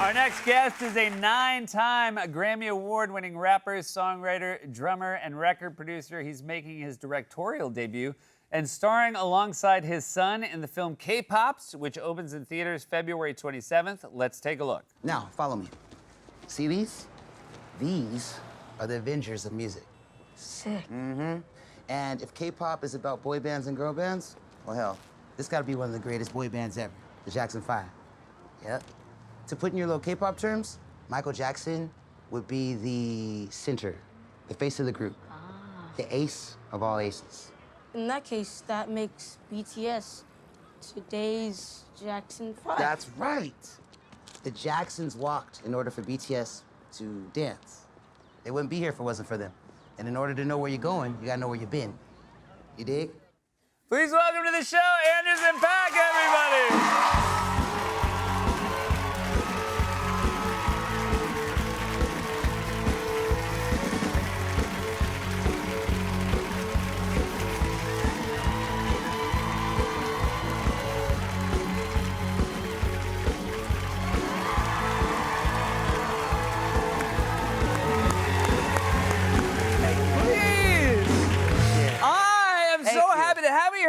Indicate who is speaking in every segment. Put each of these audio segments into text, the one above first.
Speaker 1: Our next guest is a 9-time Grammy Award-winning rapper, songwriter, drummer, and record producer. He's making his directorial debut and starring alongside his son in the film K-Pops, which opens in theaters February 27th. Let's take a look.
Speaker 2: Now, follow me. See these? These are the Avengers of music.
Speaker 3: Sick.
Speaker 2: And if K-pop is about boy bands and girl bands, well, hell, this gotta be one of the greatest boy bands ever, the Jackson 5. Yep. To put in your little K-pop terms, Michael Jackson would be the center, the face of the group, the ace of all aces.
Speaker 3: In that case, that makes BTS today's Jackson 5.
Speaker 2: That's right. The Jacksons walked in order for BTS to dance. They wouldn't be here if it wasn't for them. And in order to know where you're going, you gotta know where you've been. You dig?
Speaker 1: Please welcome to the show, Anderson .Paak, everybody.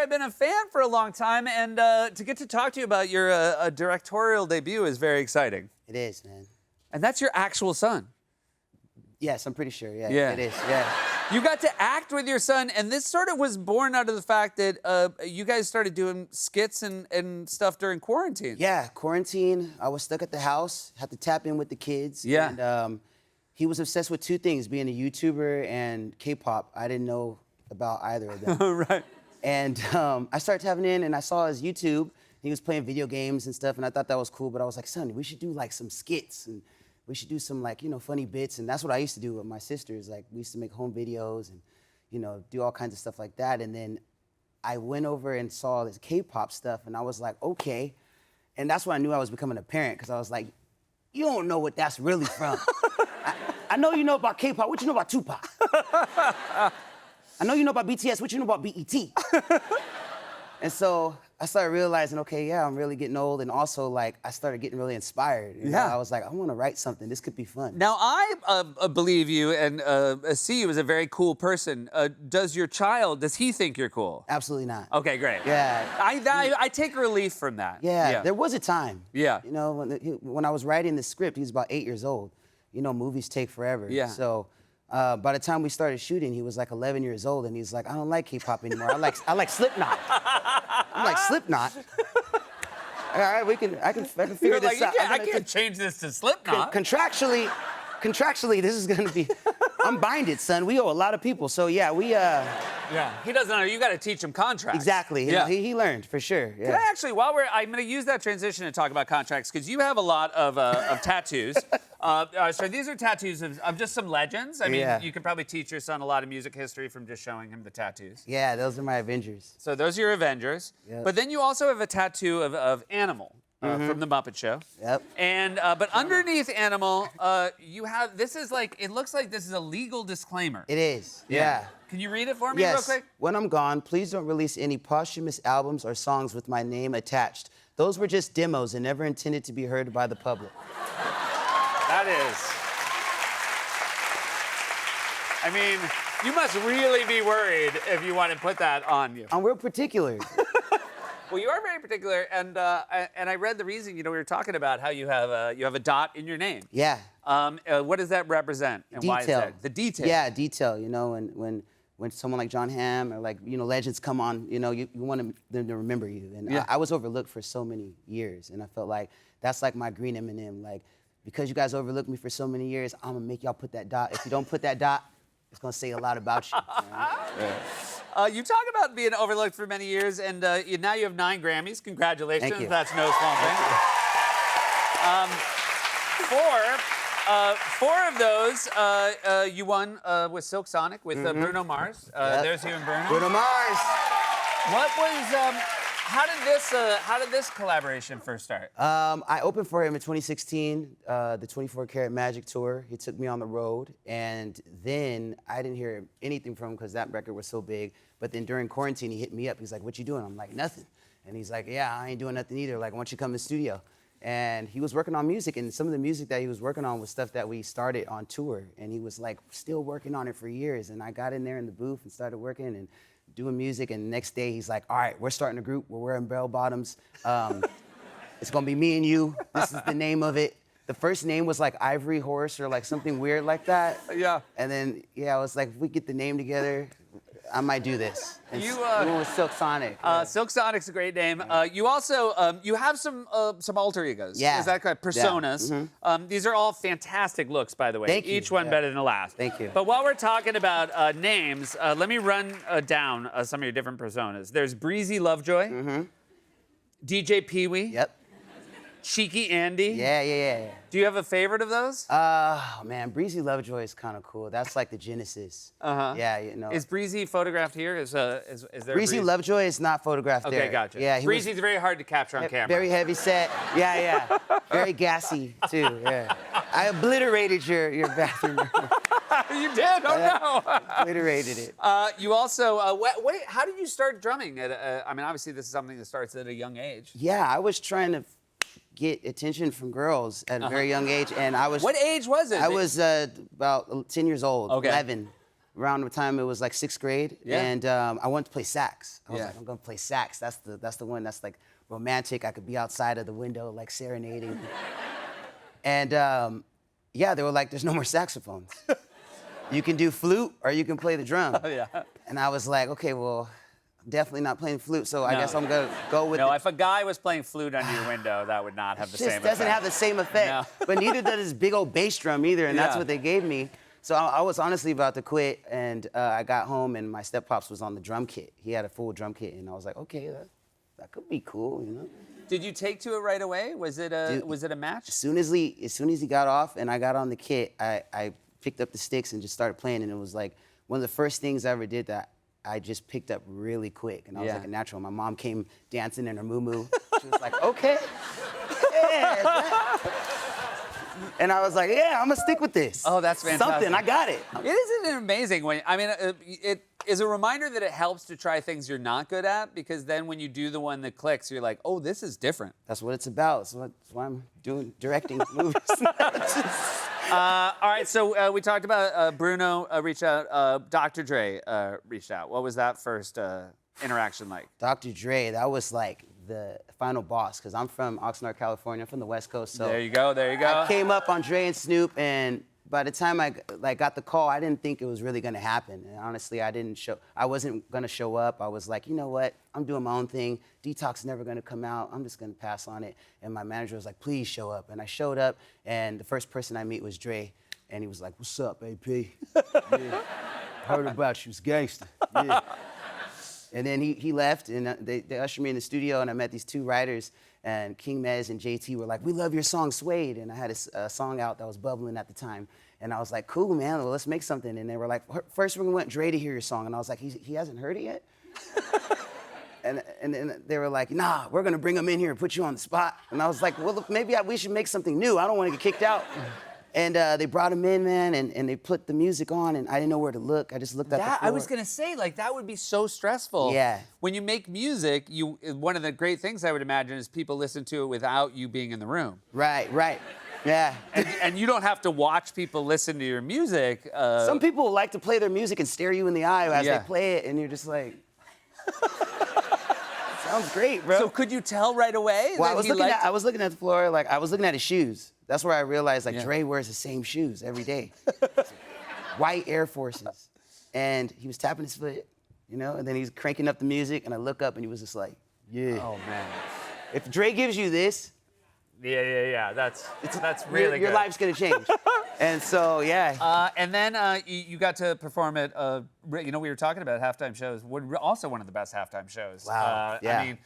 Speaker 1: I've been a fan for a long time, and to get to talk to you about your directorial debut is very exciting.
Speaker 2: It is, man.
Speaker 1: And that's your actual son.
Speaker 2: Yes, I'm pretty sure. Yeah,
Speaker 1: Yeah.
Speaker 2: it is. Yeah.
Speaker 1: You got to act with your son, and this sort of was born out of the fact that you guys started doing skits and stuff during quarantine.
Speaker 2: Yeah, quarantine. I was stuck at the house, had to tap in with the kids.
Speaker 1: Yeah.
Speaker 2: And he was obsessed with two things, being a YouTuber and K-pop. I didn't know about either of them.
Speaker 1: Right.
Speaker 2: And I started tapping in, and I saw his YouTube. He was playing video games and stuff, and I thought that was cool. But I was like, son, we should do like some skits, and we should do some like, funny bits. And that's what I used to do with my sisters. Like, we used to make home videos and, do all kinds of stuff like that. And then I went over and saw this K-pop stuff, and I was like, okay. And that's when I knew I was becoming a parent, because I was like, you don't know what that's really from. I know you know about K-pop. What you know about Tupac? I know you know about BTS, what you know about BET? And so I started realizing, okay, yeah, I'm really getting old. And also, like, I started getting really inspired. You know? I was like, I want to write something. This could be fun.
Speaker 1: Now, I believe you and see you as a very cool person. Does he think you're cool?
Speaker 2: Absolutely not.
Speaker 1: Okay, great.
Speaker 2: Yeah.
Speaker 1: I take relief from that.
Speaker 2: Yeah, there was a time.
Speaker 1: Yeah.
Speaker 2: When I was writing the script, he was about 8 years old. Movies take forever.
Speaker 1: Yeah.
Speaker 2: So by the time we started shooting, he was like 11 years old, and he's like, I don't like K-pop anymore. I like Slipknot. I'm like, Slipknot? All right, I can figure this out.
Speaker 1: I can't change this to Slipknot.
Speaker 2: Contractually, this is gonna be, I'm binded, son. We owe a lot of people, so yeah,
Speaker 1: Yeah, he doesn't know. You got to teach him contracts.
Speaker 2: Exactly.
Speaker 1: Yeah.
Speaker 2: He learned for sure. Yeah.
Speaker 1: Can I actually, I'm going to use that transition to talk about contracts because you have a lot of tattoos. So these are tattoos of just some legends. I mean, you could probably teach your son a lot of music history from just showing him the tattoos.
Speaker 2: Yeah, those are my Avengers.
Speaker 1: So those are your Avengers.
Speaker 2: Yep.
Speaker 1: But then you also have a tattoo of Animal. From the Muppet Show.
Speaker 2: Yep.
Speaker 1: And but underneath Animal, you have it looks like this is a legal disclaimer.
Speaker 2: It is. Yeah.
Speaker 1: Can you read it for me real quick?
Speaker 2: When I'm gone, please don't release any posthumous albums or songs with my name attached. Those were just demos and never intended to be heard by the public.
Speaker 1: That is. I mean, you must really be worried if you want to put that on you.
Speaker 2: I'm real particular.
Speaker 1: Well, you are very particular, and I read the reason. We were talking about how you have a dot in your name.
Speaker 2: Yeah.
Speaker 1: What does that represent, and
Speaker 2: detail.
Speaker 1: why is that? The detail.
Speaker 2: Yeah, detail. When someone like John Hamm or legends come on, you want them to remember you. And I was overlooked for so many years, and I felt like that's like my green M&M. Like, because you guys overlooked me for so many years, I'm gonna make y'all put that dot. If you don't put that dot, it's gonna say a lot about you.
Speaker 1: You talk about being overlooked for many years, and now you have 9 Grammys. Congratulations.
Speaker 2: Thank you.
Speaker 1: That's no small thing. Four of those you won with Silk Sonic with Bruno Mars. There's you and Bruno.
Speaker 2: Bruno Mars.
Speaker 1: What was? How did this collaboration first start?
Speaker 2: I opened for him in 2016, the 24 Karat Magic Tour. He took me on the road, and then I didn't hear anything from him because that record was so big. But then during quarantine, he hit me up. He's like, "What you doing?" I'm like, "Nothing." And he's like, "Yeah, I ain't doing nothing either. Like, why don't you come to the studio?" And he was working on music, and some of the music that he was working on was stuff that we started on tour. And he was like still working on it for years. And I got in there in the booth and started working and doing music. And the next day he's like, all right, we're starting a group. We're wearing bell bottoms. It's gonna be me and you. This is the name of it. The first name was like Ivory Horse or like something weird like that.
Speaker 1: Yeah.
Speaker 2: And then, yeah, I was like, if we get the name together, I might do this. And
Speaker 1: You,
Speaker 2: we went with Silk Sonic.
Speaker 1: Silk Sonic's a great name. You also you have some alter egos.
Speaker 2: Yeah.
Speaker 1: Is that correct? Personas. These are all fantastic looks, by the way.
Speaker 2: Thank you.
Speaker 1: Each one
Speaker 2: Yeah.
Speaker 1: better than the last.
Speaker 2: Thank you.
Speaker 1: But while we're talking about names, let me run down some of your different personas. There's Breezy Lovejoy. DJ Pee Wee.
Speaker 2: Yep.
Speaker 1: Cheeky Andy.
Speaker 2: Yeah.
Speaker 1: Do you have a favorite of those?
Speaker 2: Oh, man, Breezy Lovejoy is kind of cool. That's like the genesis. Yeah, you know.
Speaker 1: Is Breezy photographed here? Is there
Speaker 2: Breezy Lovejoy is not photographed there.
Speaker 1: Okay, gotcha.
Speaker 2: Yeah,
Speaker 1: Breezy's very hard to capture on camera.
Speaker 2: very heavy set. Yeah. Very gassy, too, yeah. I obliterated your bathroom.
Speaker 1: You did? Oh, no.
Speaker 2: Obliterated it.
Speaker 1: You also, wait, how did you start drumming? I mean, obviously, this is something that starts at a young age.
Speaker 2: Yeah, I was trying to get attention from girls at a very young age, and I was.
Speaker 1: What age was it?
Speaker 2: I was about 10 years old,
Speaker 1: Okay.
Speaker 2: 11. Around the time it was like 6th grade,
Speaker 1: Yeah.
Speaker 2: and I wanted to play sax. I was
Speaker 1: Yeah.
Speaker 2: like, I'm gonna play sax. That's the one that's like romantic. I could be outside of the window like serenading. And yeah, they were like, there's no more saxophones. You can do flute or you can play the drum.
Speaker 1: Yeah.
Speaker 2: And I was like, okay, well, I'm definitely not playing flute, so I
Speaker 1: No.
Speaker 2: guess I'm gonna go with
Speaker 1: No,
Speaker 2: the
Speaker 1: if a guy was playing flute under your window, that would not have the
Speaker 2: just
Speaker 1: same
Speaker 2: doesn't
Speaker 1: effect.
Speaker 2: have the same effect.
Speaker 1: No.
Speaker 2: But neither does this big old bass drum either, and that's
Speaker 1: Yeah.
Speaker 2: what they gave me. So I was honestly about to quit, and I got home, and my step-pops was on the drum kit. He had a full drum kit, and I was like, okay, that could be cool, you know?
Speaker 1: Did you take to it right away? Was it a
Speaker 2: Dude,
Speaker 1: match?
Speaker 2: As soon as he got off and I got on the kit, I picked up the sticks and just started playing, and it was like one of the first things I ever did that I just picked up really quick, and I was
Speaker 1: Yeah.
Speaker 2: like a natural. My mom came dancing in her muumuu. She was like, okay. Yeah. And I was like, yeah, I'm gonna stick with this.
Speaker 1: Oh, that's fantastic.
Speaker 2: Something, I got it.
Speaker 1: Isn't it amazing when, I mean, it is a reminder that it helps to try things you're not good at, because then when you do the one that clicks, you're like, oh, this is different.
Speaker 2: That's what it's about. That's why I'm directing movies.
Speaker 1: All right, so we talked about Bruno reached out, Dr. Dre reached out. What was that first interaction like?
Speaker 2: Dr. Dre, that was like the final boss, because I'm from Oxnard, California. I'm from the West Coast, so
Speaker 1: There you go, there you go.
Speaker 2: I came up on Dre and Snoop, and by the time I got the call, I didn't think it was really gonna happen. And honestly, I wasn't gonna show up. I was like, you know what? I'm doing my own thing. Detox is never gonna come out. I'm just gonna pass on it. And my manager was like, please show up. And I showed up, and the first person I meet was Dre, and he was like, what's up, AP? Yeah. Heard about you, it's gangster. Yeah. And then he left, and they ushered me in the studio, and I met these two writers, and King Mez and JT were like, we love your song, Suede. And I had a song out that was bubbling at the time. And I was like, cool, man, well, let's make something. And they were like, first we're gonna want Dre to hear your song. And I was like, he hasn't heard it yet? and then they were like, nah, we're gonna bring him in here and put you on the spot. And I was like, well, maybe we should make something new. I don't wanna get kicked out. And they brought him in, man, and they put the music on, and I didn't know where to look. I just looked at the floor.
Speaker 1: I was gonna say, like, that would be so stressful.
Speaker 2: Yeah.
Speaker 1: When you make music, one of the great things I would imagine is people listen to it without you being in the room.
Speaker 2: Right. Yeah.
Speaker 1: And you don't have to watch people listen to your music.
Speaker 2: Some people like to play their music and stare you in the eye as
Speaker 1: Yeah.
Speaker 2: they play it, and you're just like, sounds great, bro.
Speaker 1: So could you tell right away
Speaker 2: Well,
Speaker 1: that
Speaker 2: I was looking at the floor, like I was looking at his shoes. That's where I realized like
Speaker 1: Yeah.
Speaker 2: Dre wears the same shoes every day. White Air Forces. And he was tapping his foot, you know, and then he's cranking up the music, and I look up and he was just like, yeah.
Speaker 1: Oh man.
Speaker 2: If Dre gives you this,
Speaker 1: Yeah. That's really
Speaker 2: your
Speaker 1: good.
Speaker 2: life's gonna change. And so, yeah.
Speaker 1: And then you got to perform at, we were talking about halftime shows. Also one of the best halftime shows.
Speaker 2: Wow, yeah.
Speaker 1: I mean,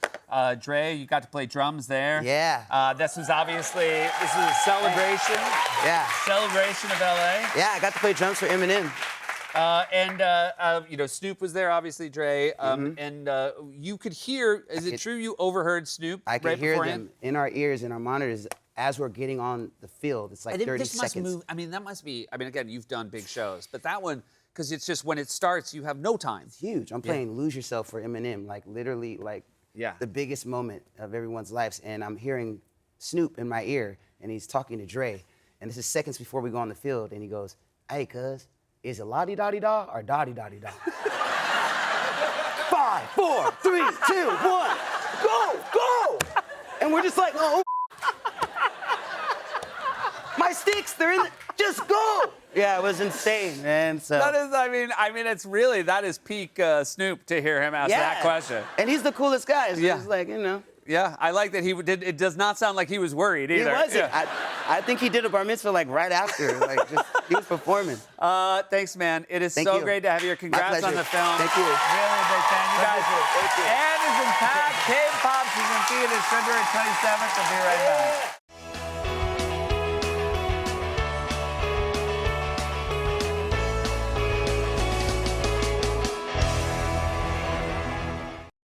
Speaker 1: Dre, you got to play drums there.
Speaker 2: Yeah.
Speaker 1: This is a celebration.
Speaker 2: Yeah.
Speaker 1: Celebration of LA.
Speaker 2: Yeah, I got to play drums for Eminem.
Speaker 1: Snoop was there, obviously, Dre. And you could hear, is it true you overheard Snoop
Speaker 2: I could
Speaker 1: right
Speaker 2: hear
Speaker 1: beforehand?
Speaker 2: them in our ears, in our monitors, as we're getting on the field. It's like 30
Speaker 1: This must
Speaker 2: seconds.
Speaker 1: move. I mean, that must be. I mean, again, you've done big shows, but that one, because it's just when it starts, you have no time.
Speaker 2: Huge. I'm playing Lose Yourself for Eminem, like literally like
Speaker 1: Yeah.
Speaker 2: the biggest moment of everyone's lives. And I'm hearing Snoop in my ear, and he's talking to Dre. And this is seconds before we go on the field, and he goes, "Hey, cuz, is it la-di-da-di-da or da-di-da-di-da?" 5, 4, 3, 2, 1, go, go! And we're just like, oh, my sticks, they're in the, just go! Yeah, it was insane, man. So
Speaker 1: That is, I mean, it's really, that is peak Snoop to hear him ask that question.
Speaker 2: And he's the coolest guy. So
Speaker 1: Yeah.
Speaker 2: He's like, you know.
Speaker 1: Yeah, I like that he did. It does not sound like he was worried either.
Speaker 2: He wasn't.
Speaker 1: Yeah.
Speaker 2: I think he did a bar mitzvah like right after. Like just he was performing.
Speaker 1: Thanks, man. It is
Speaker 2: Thank
Speaker 1: so
Speaker 2: you.
Speaker 1: great to have you here. Congrats on
Speaker 2: pleasure.
Speaker 1: the film.
Speaker 2: Thank you.
Speaker 1: Really a big fan. You guys.
Speaker 2: Thank you.
Speaker 1: And is in Pat K-Pop. She's in theaters February 27th. I'll be right back.